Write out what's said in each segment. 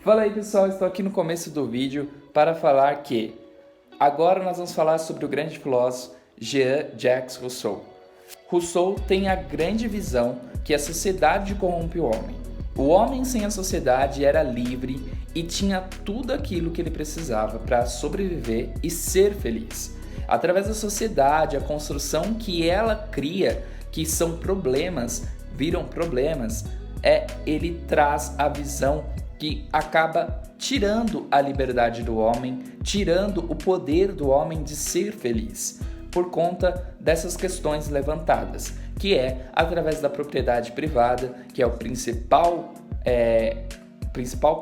Fala aí pessoal, estou aqui no começo do vídeo para falar que agora nós vamos falar sobre o grande filósofo Jean-Jacques Rousseau. Rousseau tem a grande visão que a sociedade corrompe o homem. O homem sem a sociedade era livre e tinha tudo aquilo que ele precisava para sobreviver e ser feliz. Através da sociedade, a construção que ela cria, que são problemas, viram problemas, ele traz a visão que acaba tirando a liberdade do homem, tirando o poder do homem de ser feliz, por conta dessas questões levantadas, que é através da propriedade privada, que é o principal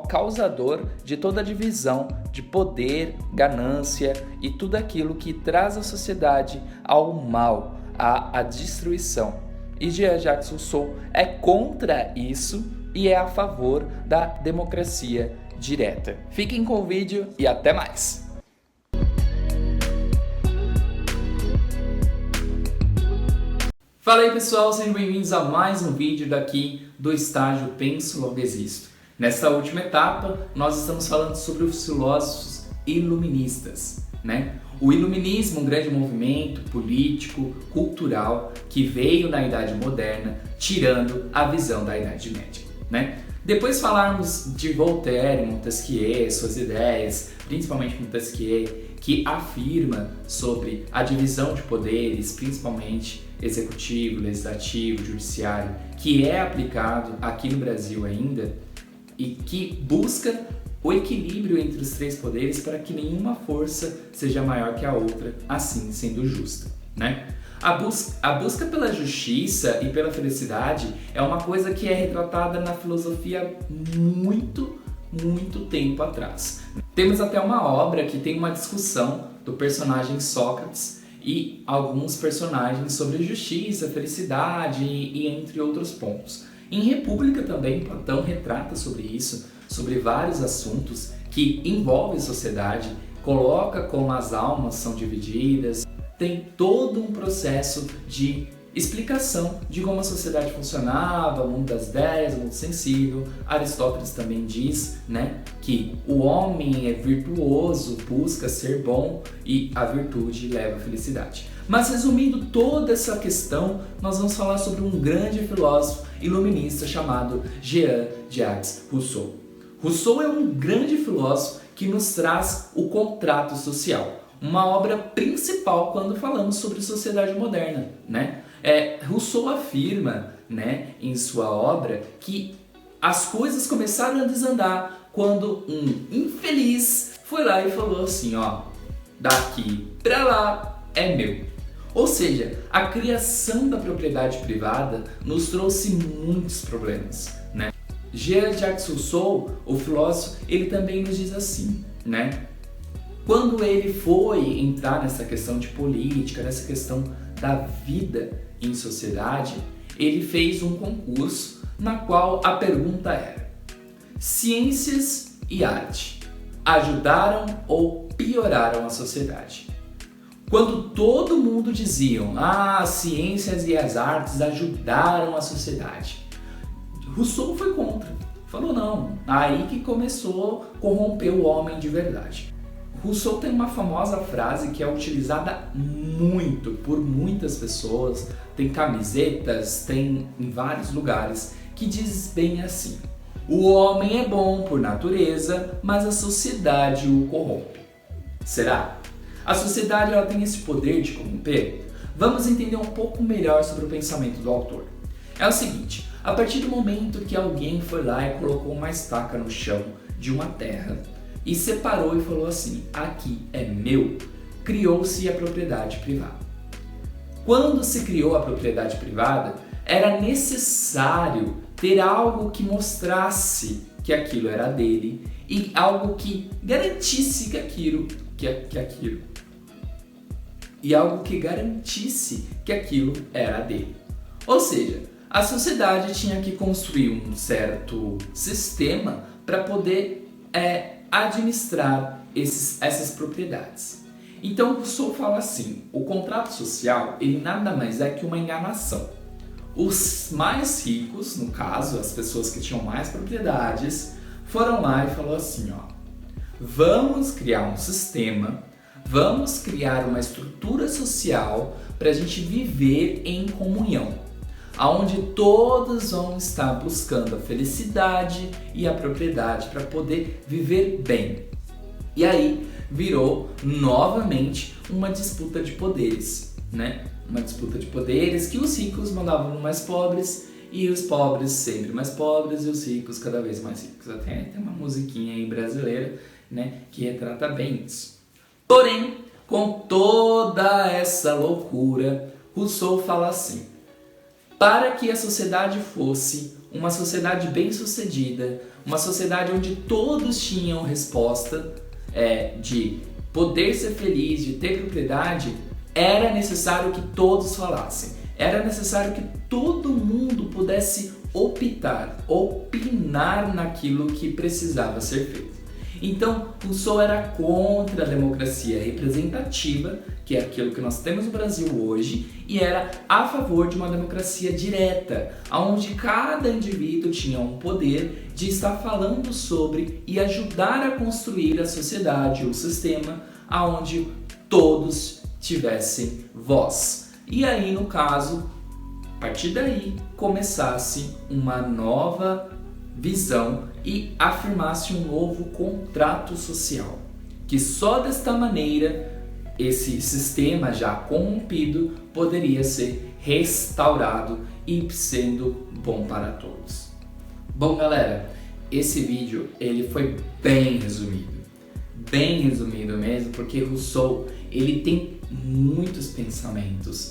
causador de toda a divisão de poder, ganância e tudo aquilo que traz a sociedade ao mal, à destruição. E Jean-Jacques Rousseau é contra isso e é a favor da democracia direta. Fiquem com o vídeo e até mais! Fala aí pessoal, sejam bem-vindos a mais um vídeo daqui do estágio Penso Logo Existo. Nesta última etapa, nós estamos falando sobre os filósofos iluministas, né? O iluminismo, um grande movimento político, cultural, que veio na Idade Moderna, tirando a visão da Idade Média, né? Depois falarmos de Voltaire, Montesquieu, suas ideias, principalmente Montesquieu, que afirma sobre a divisão de poderes, principalmente executivo, legislativo, judiciário, que é aplicado aqui no Brasil ainda e que busca o equilíbrio entre os três poderes para que nenhuma força seja maior que a outra, assim sendo justa, né? A busca pela justiça e pela felicidade é uma coisa que é retratada na filosofia muito tempo atrás. Temos até uma obra que tem uma discussão do personagem Sócrates e alguns personagens sobre justiça, felicidade e entre outros pontos. Em República também, Platão retrata sobre isso, sobre vários assuntos que envolvem a sociedade, coloca como as almas são divididas, tem todo um processo de explicação de como a sociedade funcionava, o mundo das ideias, o mundo sensível. Aristóteles também diz, né, que o homem é virtuoso, busca ser bom e a virtude leva à felicidade. Mas resumindo toda essa questão, nós vamos falar sobre um grande filósofo iluminista chamado Jean-Jacques Rousseau. Rousseau é um grande filósofo que nos traz o contrato social, uma obra principal quando falamos sobre sociedade moderna, né? Rousseau afirma, né, em sua obra que as coisas começaram a desandar quando um infeliz foi lá e falou assim, ó, daqui pra lá é meu. Ou seja, a criação da propriedade privada nos trouxe muitos problemas, né? Jean-Jacques Rousseau, o filósofo, ele também nos diz assim, né? Quando ele foi entrar nessa questão de política, nessa questão da vida em sociedade, ele fez um concurso na qual a pergunta era: ciências e arte ajudaram ou pioraram a sociedade? Quando todo mundo dizia, as ciências e as artes ajudaram a sociedade, Rousseau foi contra, falou não, aí que começou a corromper o homem de verdade. Rousseau tem uma famosa frase que é utilizada muito por muitas pessoas, tem camisetas, tem em vários lugares, que diz bem assim: o homem é bom por natureza, mas a sociedade o corrompe. Será? A sociedade ela tem esse poder de corromper? Vamos entender um pouco melhor sobre o pensamento do autor. É o seguinte, a partir do momento que alguém foi lá e colocou uma estaca no chão de uma terra e separou e falou assim, aqui é meu, criou-se a propriedade privada. Quando se criou a propriedade privada, era necessário ter algo que mostrasse que aquilo era dele e algo que garantisse que aquilo era dele. Ou seja, a sociedade tinha que construir um certo sistema para poder administrar essas propriedades. Então Rousseau fala assim, o contrato social ele nada mais é que uma enganação. Os mais ricos, no caso, as pessoas que tinham mais propriedades, foram lá e falou assim, ó, vamos criar um sistema, vamos criar uma estrutura social para a gente viver em comunhão, onde todos vão estar buscando a felicidade e a propriedade para poder viver bem. E aí virou novamente uma disputa de poderes, né? Uma disputa de poderes que os ricos mandavam nos mais pobres e os pobres sempre mais pobres e os ricos cada vez mais ricos. Até tem uma musiquinha aí brasileira, né, que retrata bem isso. Porém, com toda essa loucura, Rousseau fala assim: para que a sociedade fosse uma sociedade bem-sucedida, uma sociedade onde todos tinham resposta de poder ser feliz, de ter propriedade, era necessário que todos falassem. Era necessário que todo mundo pudesse opinar naquilo que precisava ser feito. Então, Rousseau era contra a democracia representativa, que é aquilo que nós temos no Brasil hoje, e era a favor de uma democracia direta, onde cada indivíduo tinha um poder de estar falando sobre e ajudar a construir a sociedade, o sistema, onde todos tivessem voz. E aí, no caso, a partir daí, começasse uma nova visão e afirmasse um novo contrato social, que só desta maneira esse sistema já corrompido poderia ser restaurado e sendo bom para todos. Bom, galera, esse vídeo ele foi bem resumido mesmo, porque Rousseau ele tem muitos pensamentos.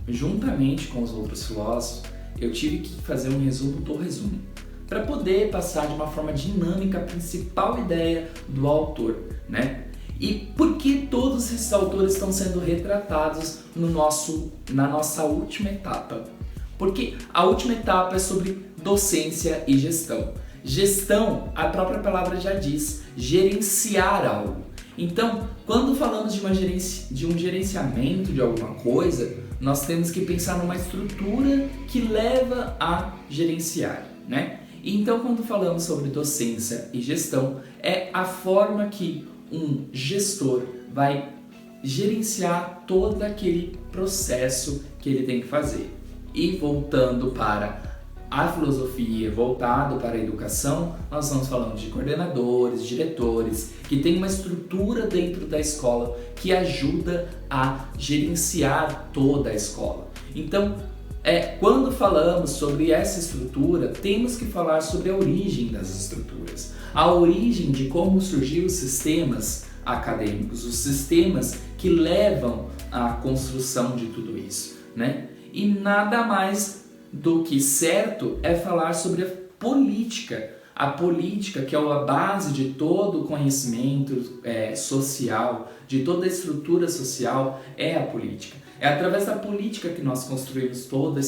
Juntamente com os outros filósofos, eu tive que fazer um resumo do resumo, para poder passar de uma forma dinâmica a principal ideia do autor, né? E por que todos esses autores estão sendo retratados na nossa última etapa? Porque a última etapa é sobre docência e gestão. Gestão, a própria palavra já diz, gerenciar algo. Então, quando falamos de um gerenciamento de alguma coisa, nós temos que pensar numa estrutura que leva a gerenciar, né? Então, quando falamos sobre docência e gestão, é a forma que um gestor vai gerenciar todo aquele processo que ele tem que fazer. E voltando para a filosofia, voltado para a educação, nós estamos falando de coordenadores, diretores, que tem uma estrutura dentro da escola que ajuda a gerenciar toda a escola. Então, quando falamos sobre essa estrutura, temos que falar sobre a origem das estruturas, a origem de como surgiram os sistemas acadêmicos, os sistemas que levam à construção de tudo isso, né? E nada mais do que certo é falar sobre a política que é a base de todo o conhecimento social, de toda a estrutura social, é a política. É através da política que nós construímos toda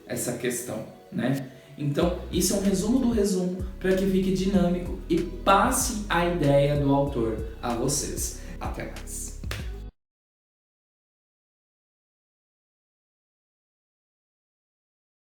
essa questão, né? Então, isso é um resumo do resumo para que fique dinâmico e passe a ideia do autor a vocês. Até mais!